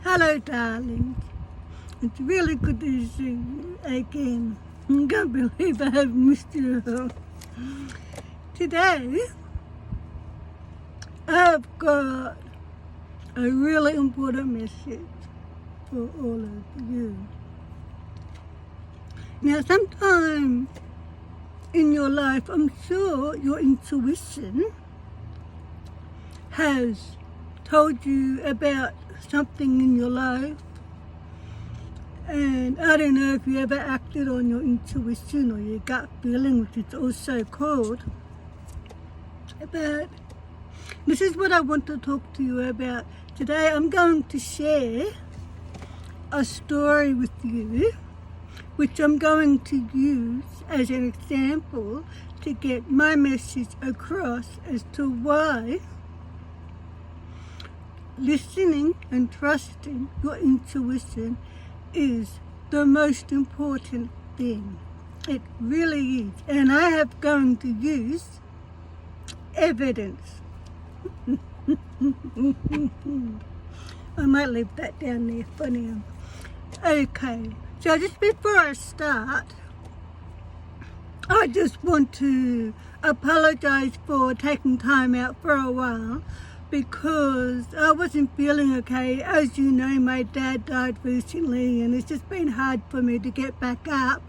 Hello, darlings. It's really good to see you again. I can't believe I have missed you all. Today, I've got a really important message for all of you. Now, sometime in your life, I'm sure your intuition has told you about something in your life, and I don't know if you ever acted on your intuition or your gut feeling, which it's also called, but this is what I want to talk to you about. Today I'm going to share a story with you, which I'm going to use as an example to get my message across as to why listening and trusting your intuition is the most important thing. It really is. And I have going to use evidence. I might leave that down there for now. Okay, so just before I start, I just want to apologize for taking time out for a while, because I wasn't feeling okay. As you know, my dad died recently, and it's just been hard for me to get back up.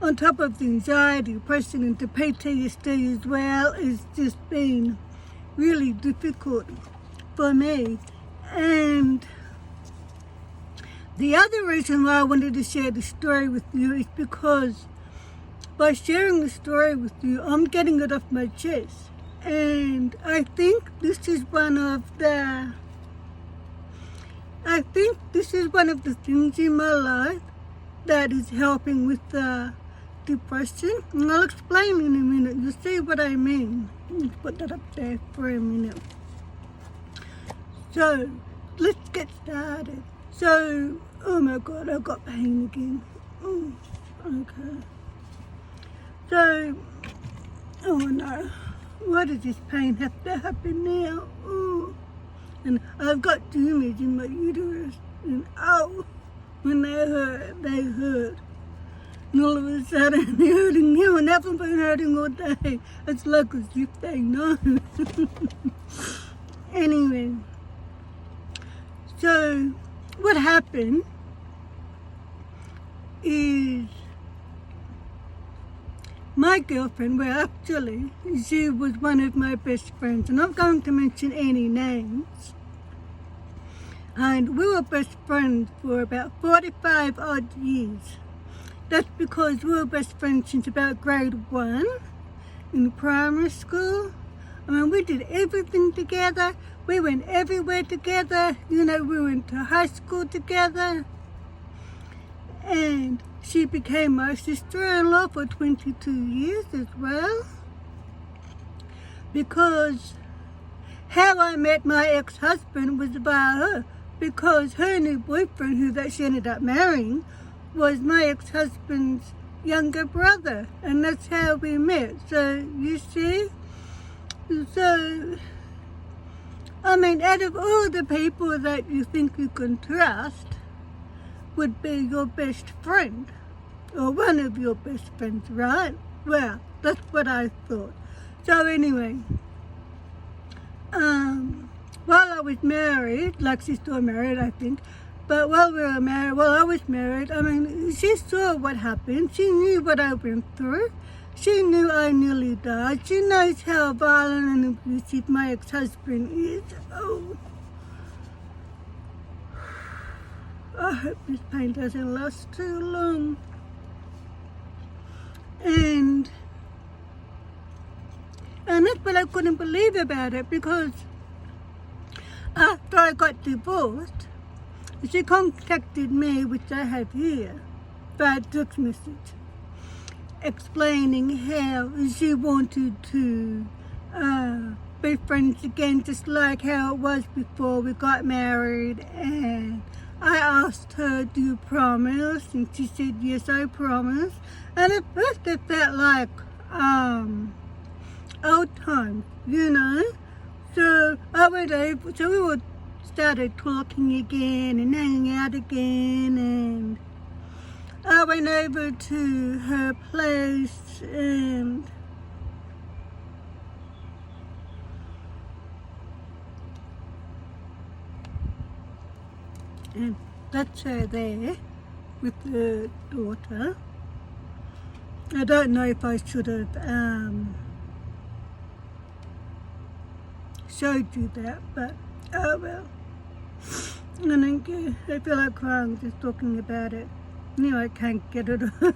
On top of the anxiety, depression, and the PTSD as well, it's just been really difficult for me. And the other reason why I wanted to share the story with you is because by sharing the story with you, I'm getting it off my chest. And I think this is one of the things in my life that is helping with the depression. And I'll explain in a minute. You'll see what I mean. Let's put that up there for a minute. So, let's get started. So, oh my God, I've got pain again. Oh, okay. So, oh no. Why does this pain have to happen now? Ooh. And I've got tumors in my uterus, and oh, when they hurt, they hurt. And all of a sudden, they're hurting now, and haven't been hurting all day. It's like as if they know. Anyway, so what happened is, my girlfriend, well actually, she was one of my best friends. I'm not going to mention any names. And we were best friends for about 45 odd years. That's because we were best friends since about grade 1 in primary school. I mean, we did everything together. We went everywhere together. You know, we went to high school together. And she became my sister-in-law for 22 years as well. Because how I met my ex-husband was via her. Because her new boyfriend, who that she ended up marrying, was my ex-husband's younger brother. And that's how we met. So, you see? So, I mean, out of all the people that you think you can trust, would be your best friend, or one of your best friends, right? Well, that's what I thought. So anyway, while I was married, like she's still married, I think, but while we were married, while I was married, I mean, she saw what happened. She knew what I went through. She knew I nearly died. She knows how violent and abusive my ex-husband is. Oh, I hope this pain doesn't last too long. And that's what I couldn't believe about it, because after I got divorced, she contacted me, which I have here, by text message, explaining how she wanted to be friends again, just like how it was before we got married. And I asked her, do you promise? And she said, yes, I promise. And at first it felt like old times, you know. So we were started talking again and hanging out again, and I went over to her place and that's her there with her daughter. I don't know if I should have showed you that, but oh well. And I feel like crying just talking about it. I can't get it on. How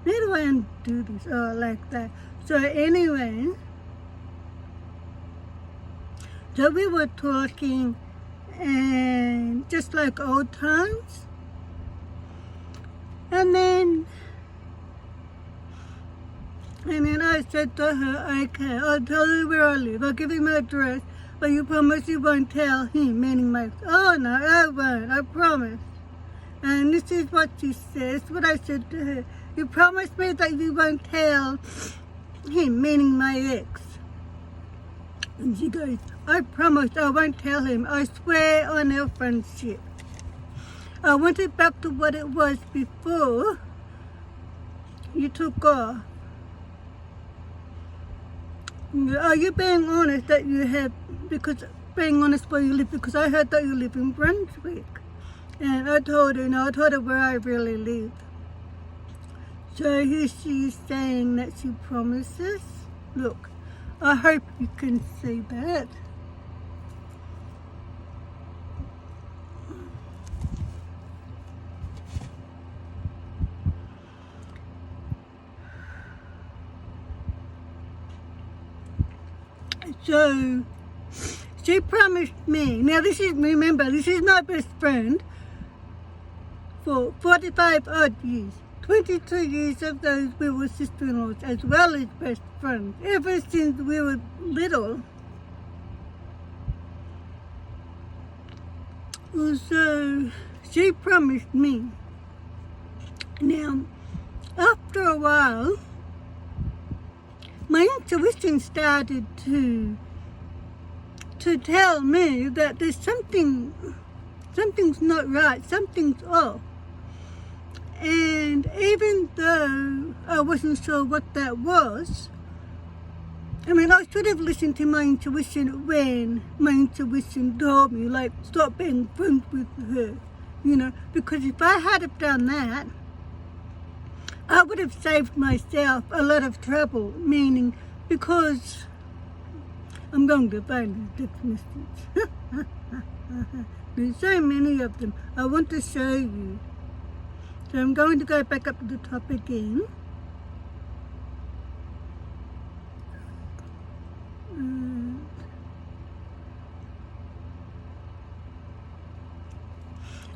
do I undo this? Oh, like that. So anyway, so we were talking, and just like old times. And then I said to her, okay, I'll tell you where I live. I'll give you my address, but you promise you won't tell him, meaning my, oh no, I won't, I promise. And this is what she says, what I said to her. You promise me that you won't tell him, meaning my ex. And she goes, I promise I won't tell him. I swear on our friendship. I want it back to what it was before you took off. Are you being honest that you have, because being honest where you live, because I heard that you live in Brunswick. And I told her, no, I told her where I really live. So here she is saying that she promises. Look, I hope you can see that. So she promised me, now this is, remember, this is my best friend for 45 odd years. 22 years of those we were sister-in-laws as well as best friends, ever since we were little. So she promised me. Now, after a while, my intuition started to tell me that there's something's not right, something's off. And even though I wasn't sure what that was, I mean, I should have listened to my intuition when my intuition told me, like, stop being friends with her, because if I had have done that, I would have saved myself a lot of trouble, meaning because I'm going to find the text message. There's so many of them. I want to show you. So I'm going to go back up to the top again.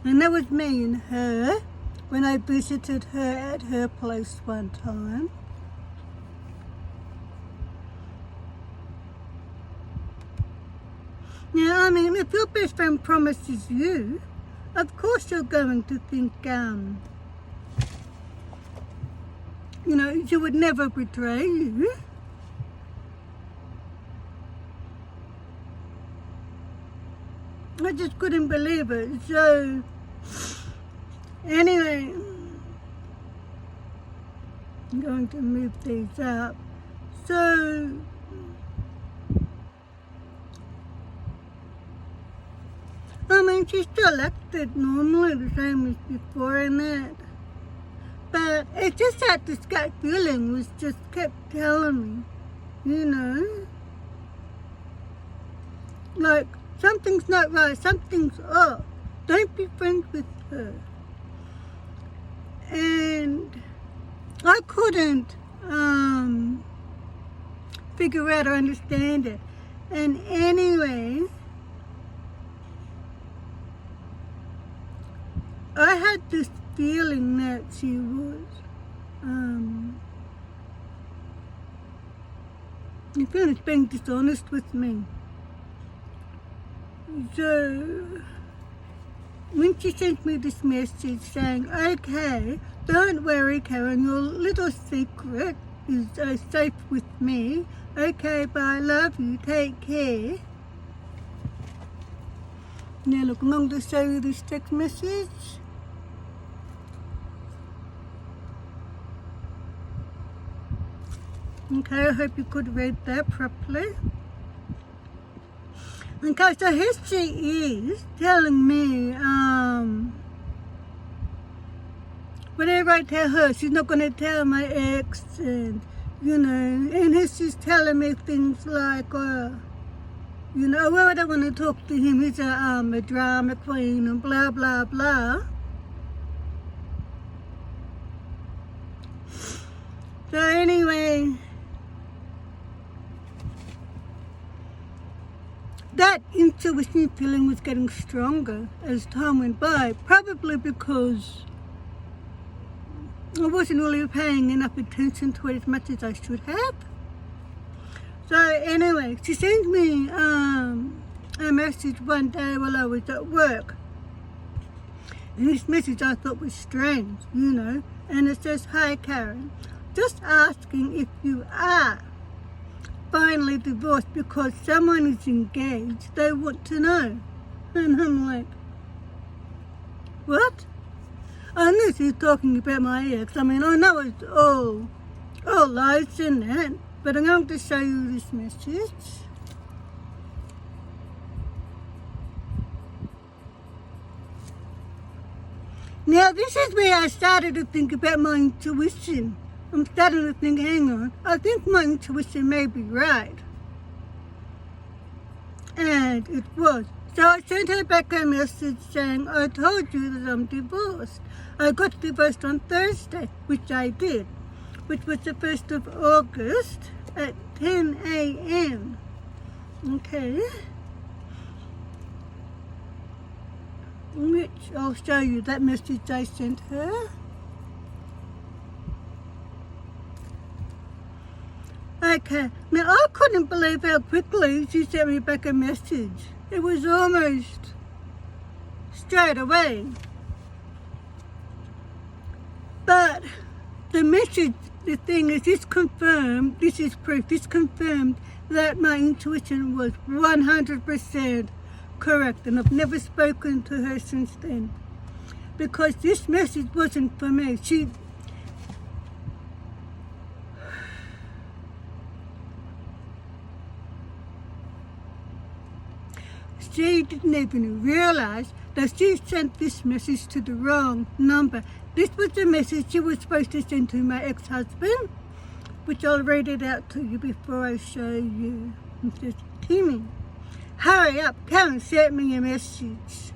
And that was me and her when I visited her at her place one time. Now, I mean, if your best friend promises you, of course you're going to think, she would never betray you. I just couldn't believe it. So, anyway, I'm going to move these up. So, I mean, she still acted normally the same as before and that. But it's just that this gut feeling was just kept telling me, like, something's not right, something's off. Don't be friends with her. And I couldn't figure out or understand it. And anyway, I had this feeling that she was, being dishonest with me. So, when she sent me this message saying, okay, don't worry, Karen, your little secret is safe with me. Okay, bye, love you, take care. Now look, I'm going to show you this text message. Okay, I hope you could read that properly. Okay, so here she is telling me, whatever I tell her, she's not going to tell my ex, and, you know, and here she's telling me things like, you know, well, I don't want to talk to him, he's a drama queen, and blah, blah, blah. So anyway, that intuition feeling was getting stronger as time went by, probably because I wasn't really paying enough attention to it as much as I should have. So anyway, she sent me a message one day while I was at work. And this message I thought was strange, you know. And it says, "Hi Karen, just asking if you are finally divorced because someone is engaged. They want to know." And I'm like, what? I knew she was talking about my ex. I mean, I know it's all lies in that. But I'm going to show you this message. Now, this is where I started to think about my intuition. I'm starting to think, hang on, I think my intuition may be right. And it was. So I sent her back a message saying, I told you that I'm divorced. I got divorced on Thursday, which I did, which was the 1st of August at 10 a.m. Okay. Which I'll show you that message I sent her. Okay, now I couldn't believe how quickly she sent me back a message. It was almost straight away. But the message, the thing is, this confirmed, this is proof, this confirmed that my intuition was 100% correct, and I've never spoken to her since then. Because this message wasn't for me. She didn't even realize that she sent this message to the wrong number. This was the message she was supposed to send to my ex-husband, which I'll read it out to you before I show you. It says, "Timmy, hurry up, Karen sent me a message."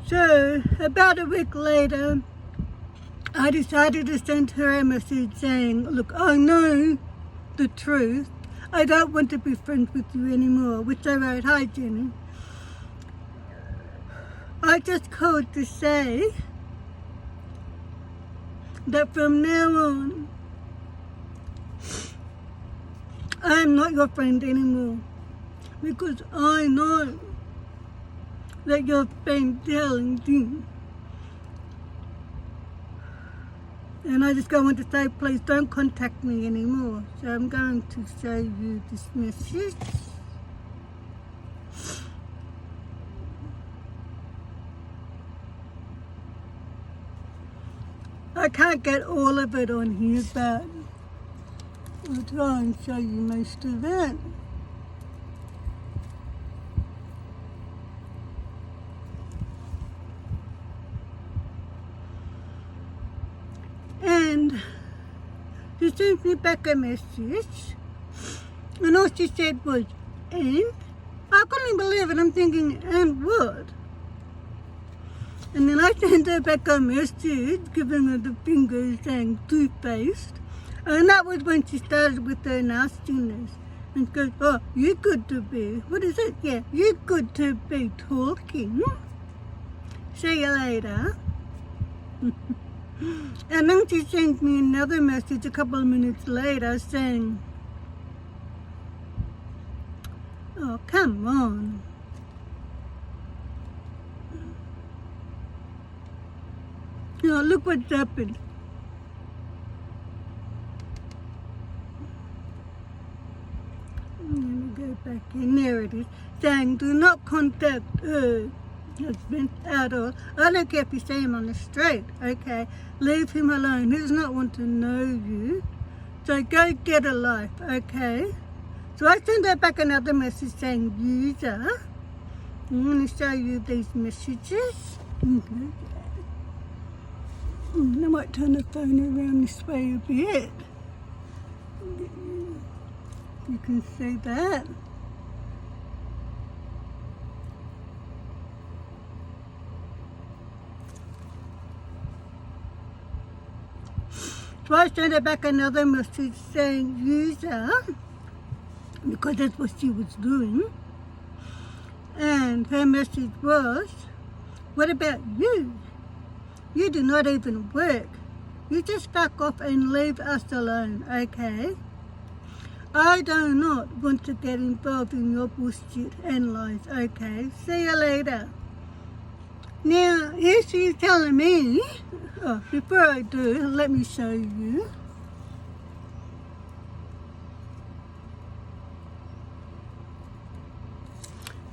So, about a week later, I decided to send her a message saying, look, I know the truth. I don't want to be friends with you anymore, which I wrote, "Hi Jenny. I just called to say that from now on, I'm not your friend anymore, because I know that you've been telling me. And I just want to say, please don't contact me anymore." So I'm going to show you this message. I can't get all of it on here, but I'll try and show you most of it. And she sent me back a message, and all she said was, "And?" I couldn't believe it. I'm thinking, and what? And then I sent her back a message, giving her the finger saying two-faced. And that was when she started with her nastiness. And she goes, "Oh, you're good to be," what is it? Yeah, "You're good to be talking. See you later." And then she sent me another message a couple of minutes later saying, "Oh, come on. Now look what's happened. Let me go back in. There it is. Saying do not contact her husband at all. I don't care if you see him on the street, okay? Leave him alone. He does not want to know you. So go get a life, okay? So I sent her back another message saying, user. I'm going to show you these messages. Okay. I might turn the phone around this way a bit. You can see that. So I sent her back another message saying, user, because that's what she was doing. And her message was, what about you? You do not even work. You just back off and leave us alone, okay? I do not want to get involved in your bullshit and lies, okay? See you later. Now, here she's telling me, before I do, let me show you.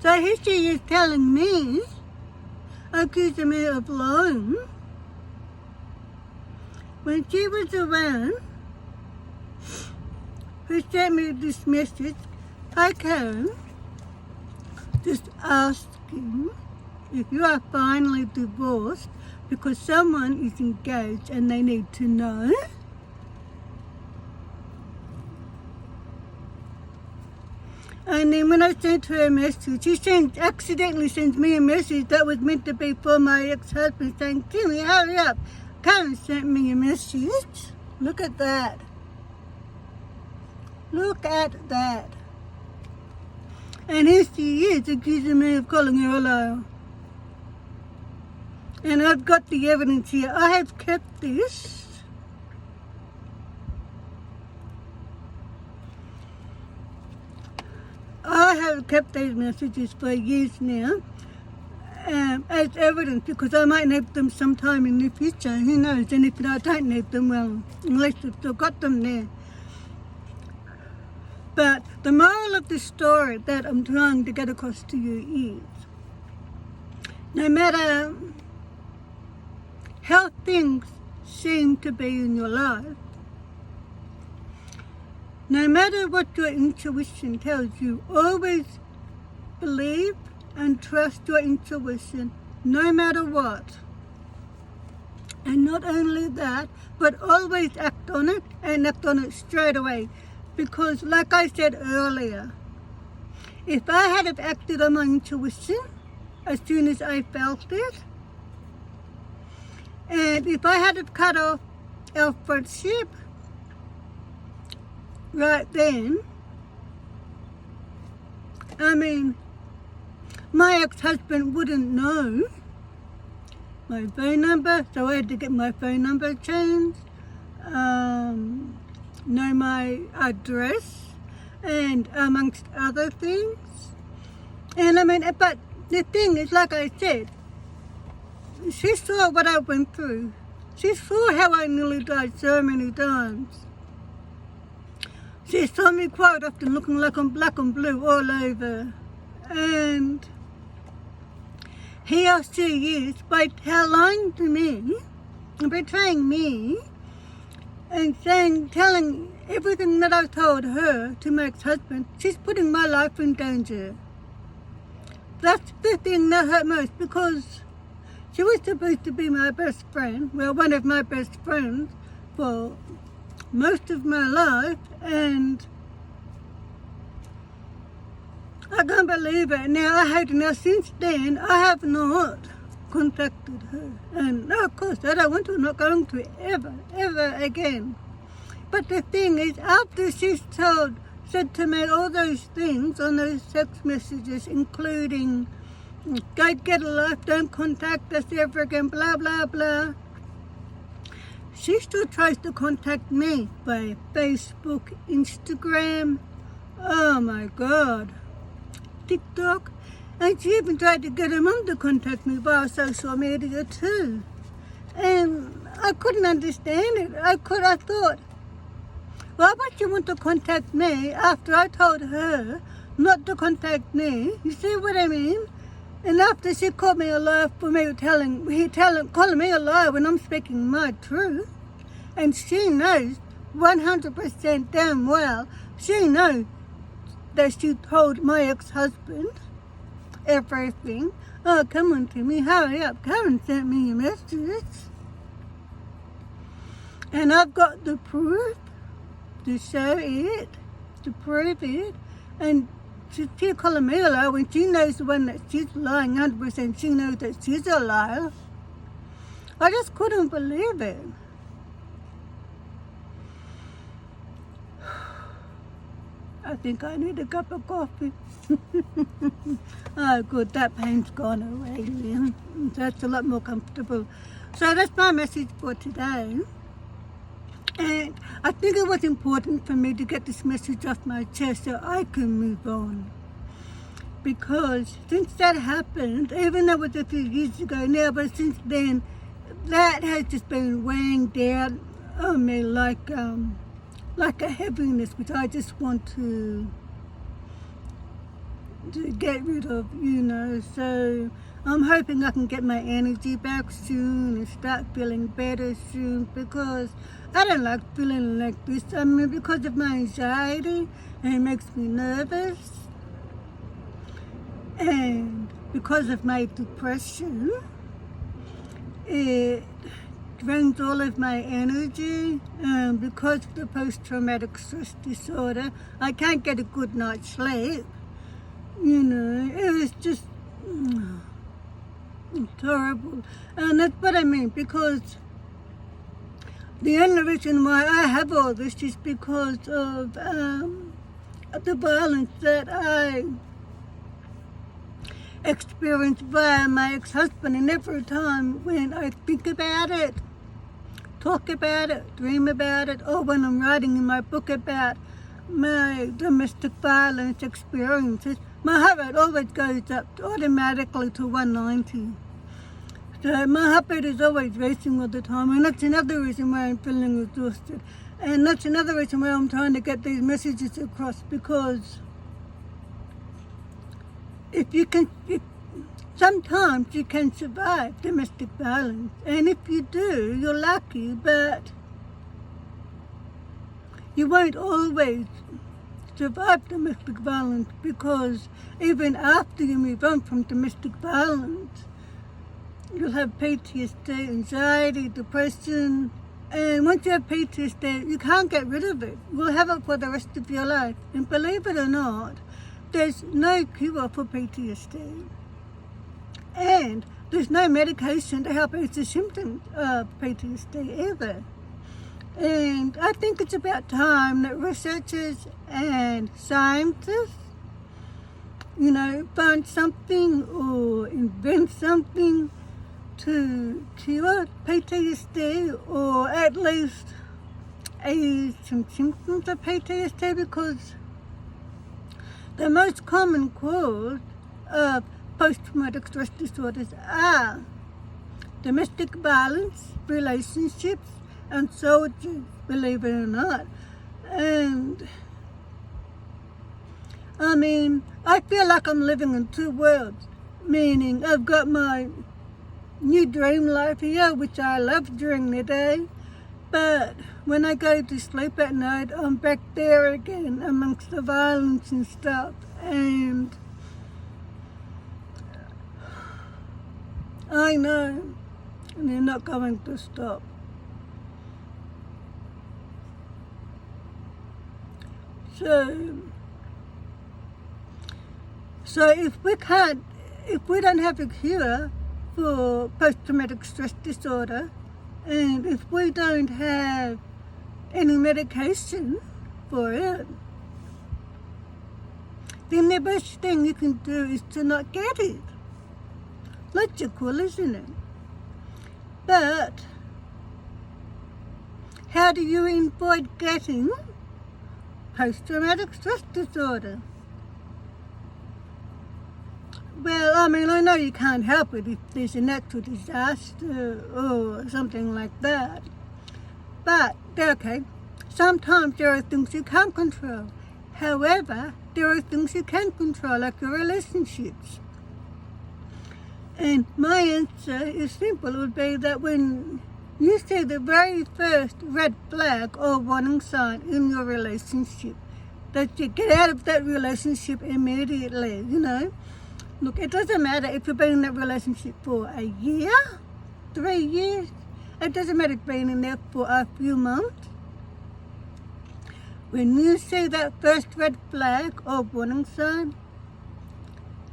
So here she is telling me, accusing me of lying. When she was around, who sent me this message, hi Karen, just asking if you are finally divorced because someone is engaged and they need to know. And then when I sent her a message, she accidentally sent me a message that was meant to be for my ex-husband saying, Timmy, hurry up. Karen sent me a message. Look at that. Look at that. And here she is accusing me of calling her a liar. And I've got the evidence here. I have kept this. I have kept these messages for years now as evidence because I might need them sometime in the future. Who knows? And if I don't need them, well, unless you've still got them there. But the moral of the story that I'm trying to get across to you is, no matter how things seem to be in your life, no matter what your intuition tells you, always believe and trust your intuition no matter what. And not only that, but always act on it and act on it straight away. Because like I said earlier, if I had have acted on my intuition as soon as I felt it, and if I had have cut off our friendship right then, I mean, my ex-husband wouldn't know my phone number, so I had to get my phone number changed, know my address, and amongst other things. And I mean, but the thing is, like I said, she saw what I went through. She saw how I nearly died so many times. She saw me quite often looking like I'm black and blue all over. And here she is, by lying to me, and betraying me, and telling everything that I told her to my ex-husband. She's putting my life in danger. That's the thing that hurt most, because she was supposed to be my best friend, well, one of my best friends for most of my life, and I can't believe it. Now since then, I have not contacted her. And of course, I don't want to, I'm not going to ever again. But the thing is, after she's said to me all those things on those text messages, including, go get a life, don't contact us ever again, blah, blah, blah, she still tries to contact me by Facebook, Instagram, oh my God, TikTok, and she even tried to get her mum to contact me via social media too. And I couldn't understand it. I thought, why would you want to contact me after I told her not to contact me? You see what I mean? And after she called me a liar for me calling me a liar when I'm speaking my truth, and she knows 100% damn well, she knows that she told my ex-husband everything. Oh, come on, Timmy, hurry up. Karen sent me a message. And I've got the proof to show it, to prove it. And she's calling me a liar when she knows the one that she's lying 100%. She knows that she's a liar. I just couldn't believe it. I think I need a cup of coffee. Oh, good, that pain's gone away, Lynn. That's a lot more comfortable. So that's my message for today. And I think it was important for me to get this message off my chest so I can move on. Because since that happened, even though it was a few years ago now, but since then, that has just been weighing down on me like a heaviness, which I just want to get rid of, you know. So I'm hoping I can get my energy back soon and start feeling better soon, because I don't like feeling like this. I mean, because of my anxiety, and it makes me nervous, and because of my depression, it drains all of my energy. Because of the post-traumatic stress disorder, I can't get a good night's sleep. You know, it was just terrible. And that's what I mean, because the only reason why I have all this is because of the violence that I experienced via my ex-husband. And every time when I think about it, talk about it, dream about it, or when I'm writing in my book about my domestic violence experiences, my heart rate always goes up automatically to 190. So my heart rate is always racing all the time, and that's another reason why I'm feeling exhausted. And that's another reason why I'm trying to get these messages across, because if sometimes you can survive domestic violence, and if you do, you're lucky, but you won't always survive domestic violence, because even after you move on from domestic violence, you'll have PTSD, anxiety, depression, and once you have PTSD, you can't get rid of it. You'll have it for the rest of your life. And believe it or not, there's no cure for PTSD. And there's no medication to help ease the symptoms of PTSD either. And I think it's about time that researchers and scientists, you know, find something or invent something to cure PTSD, or at least ease some symptoms of PTSD, because the most common cause of post-traumatic stress disorders are domestic violence, relationships, and soldiers, believe it or not. And I mean, I feel like I'm living in two worlds, meaning I've got my new dream life here, which I love during the day, but when I go to sleep at night, I'm back there again amongst the violence and stuff, and I know they're not going to stop. So if we don't have a cure for post-traumatic stress disorder, and if we don't have any medication for it, then the best thing you can do is to not get it. Logical, isn't it? But how do you avoid getting post-traumatic stress disorder? Well, I mean, I know you can't help it if there's a natural disaster or something like that. But, okay, sometimes there are things you can't control. However, there are things you can control, like your relationships. And my answer is simple. It would be that when you see the very first red flag or warning sign in your relationship, that you get out of that relationship immediately, you know. Look, it doesn't matter if you've been in that relationship for a year, 3 years. It doesn't matter if you've been in there for a few months. When you see that first red flag or warning sign,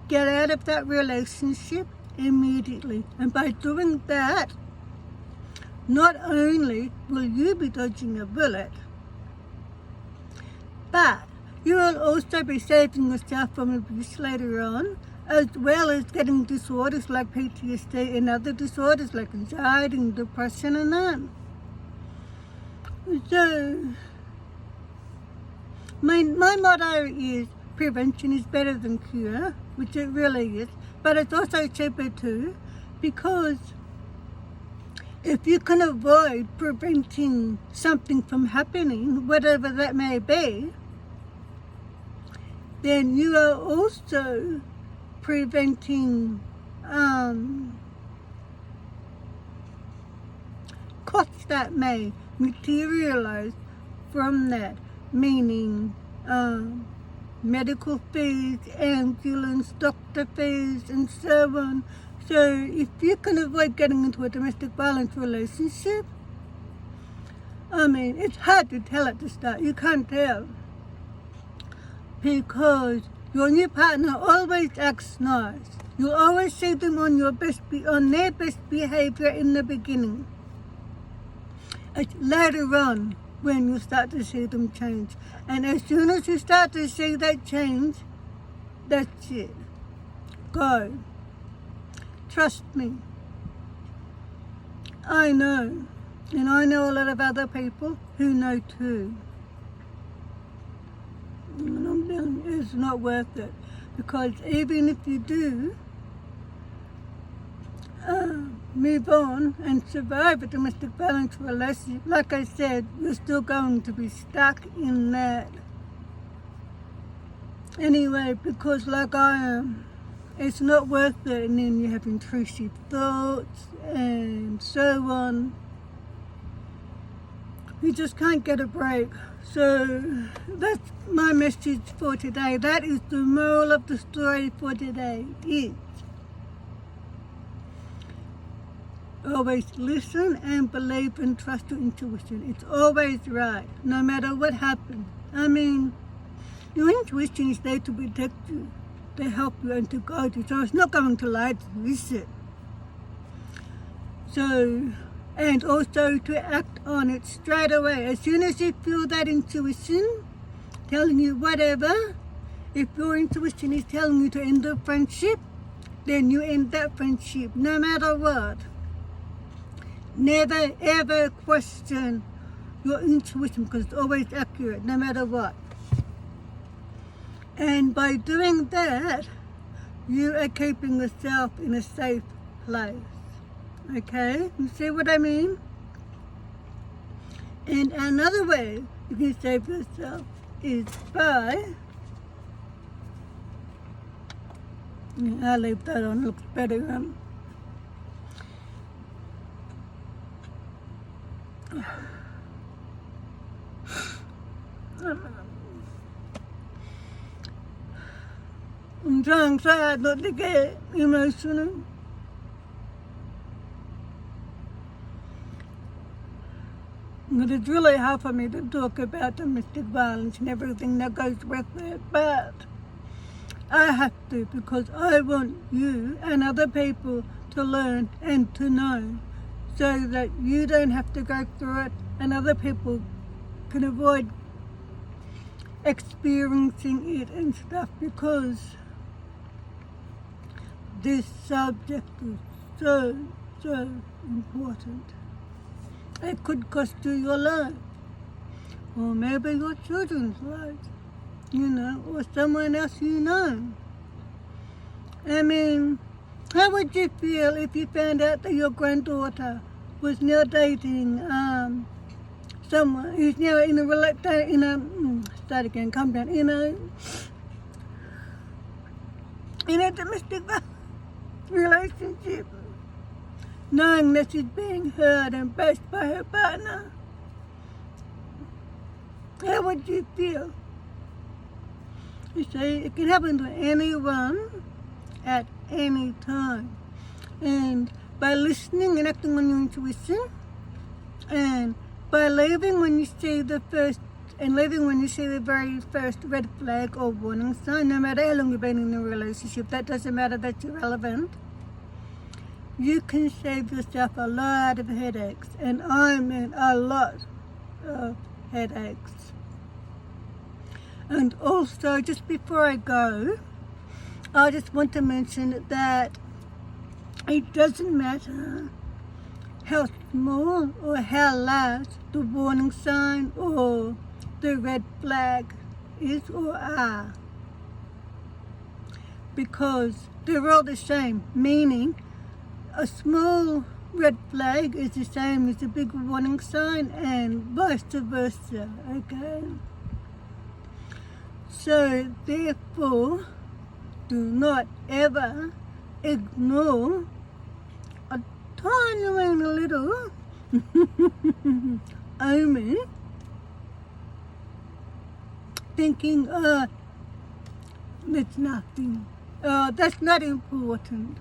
get out of that relationship immediately. And by doing that, not only will you be dodging a bullet, but you will also be saving yourself from abuse later on, as well as getting disorders like PTSD and other disorders like anxiety and depression and that. So, my motto is prevention is better than cure, which it really is, but it's also cheaper too, because if you can avoid preventing something from happening, whatever that may be, then you are also preventing costs that may materialize from that, meaning medical fees, ambulance, doctor fees, and so on. So if you can avoid getting into a domestic violence relationship, I mean, it's hard to tell at the start. You can't tell, because your new partner always acts nice. You'll always see them on their best behavior in the beginning. It's later on when you start to see them change. And as soon as you start to see that change, that's it. Go. Trust me. I know. And I know a lot of other people who know too. And I'm telling you, it's not worth it. Because even if you do move on and survive a domestic violence relationship, like I said, you're still going to be stuck in that. Anyway, because like I am, it's not worth it, and then you have intrusive thoughts and so on. You just can't get a break. So that's my message for today. That is the moral of the story for today. Is always listen and believe and trust your intuition. It's always right, no matter what happens. I mean, your intuition is there to protect you, to help you and to guide you. So it's not going to lie to you, is it? So, and also to act on it straight away. As soon as you feel that intuition telling you whatever, if your intuition is telling you to end the friendship, then you end that friendship, no matter what. Never ever question your intuition, because it's always accurate, no matter what. And by doing that, you are keeping yourself in a safe place. Okay? You see what I mean? And another way you can save yourself is by, I'll leave that on, looks better. I'm trying so hard not to get emotional. But it's really hard for me to talk about domestic violence and everything that goes with it, but I have to, because I want you and other people to learn and to know, so that you don't have to go through it and other people can avoid experiencing it and stuff, because this subject is so important. It could cost you your life, or maybe your children's lives, you know, or someone else you know. I mean, how would you feel if you found out that your granddaughter was now dating someone who's now in a domestic relationship, knowing that she's being heard and bashed by her partner? How would you feel? You see, it can happen to anyone at any time. And by listening and acting on your intuition, and by leaving when you see the very first red flag or warning sign, no matter how long you've been in a relationship, that doesn't matter, that's irrelevant. You can save yourself a lot of headaches, and I mean a lot of headaches. And also, just before I go, I just want to mention that it doesn't matter how small or how large the warning sign or the red flag is or are, because they're all the same, meaning a small red flag is the same as a big warning sign and vice versa, okay? So therefore, do not ever ignore a tiny little omen, thinking, that's nothing, that's not important.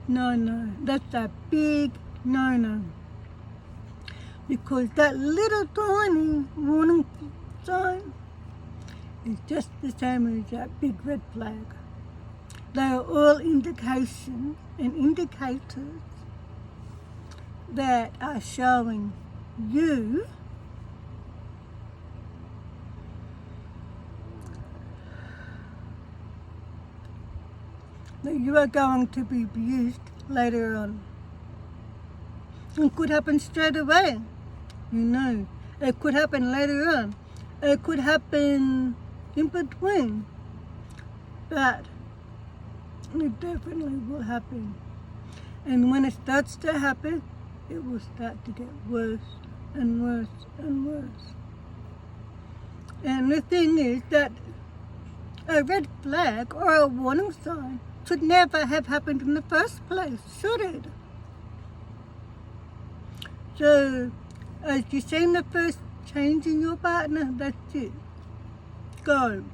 No, that's a big no. Because that little tiny warning sign is just the same as that big red flag. They are all indications and indicators that are showing you that you are going to be abused later on. It could happen straight away, you know. It could happen later on. It could happen in between. But it definitely will happen. And when it starts to happen, it will start to get worse and worse and worse. And the thing is that a red flag or a warning sign should never have happened in the first place, should it? So, as you've seen the first change in your partner, that's it. Go.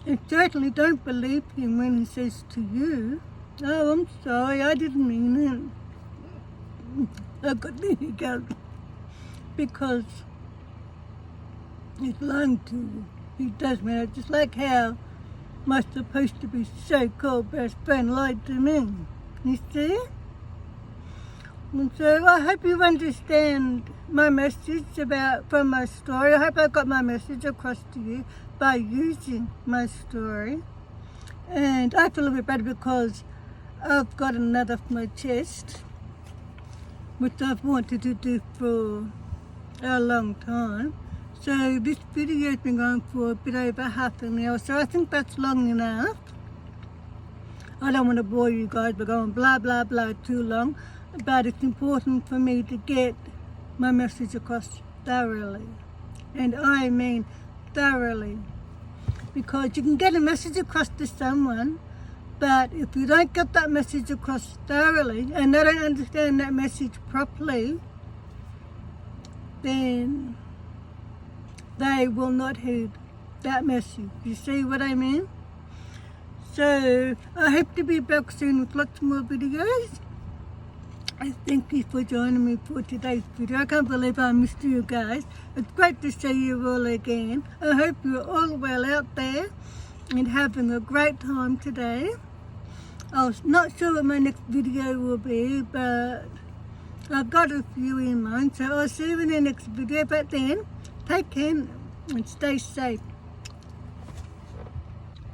And certainly don't believe him when he says to you, oh, I'm sorry, I didn't mean it. I've got to let you go. Because he's lying to you. He does mean it. Just like how my supposed to be so-called best friend lied to me. You see? And so I hope you understand my message from my story. I hope I got my message across to you by using my story. And I feel a bit better because I've got another off my chest, which I've wanted to do for a long time. So this video has been going for a bit over half an hour, so I think that's long enough. I don't want to bore you guys by going blah, blah, blah too long, but it's important for me to get my message across thoroughly. And I mean thoroughly. Because you can get a message across to someone, but if you don't get that message across thoroughly, and they don't understand that message properly, then they will not heed that message. You see what I mean? So I hope to be back soon with lots more videos. I thank you for joining me for today's video. I can't believe I missed you guys. It's great to see you all again. I hope you're all well out there and having a great time today. I'm not sure what my next video will be, but I've got a few in mind. So I'll see you in the next video. But then, take care and stay safe.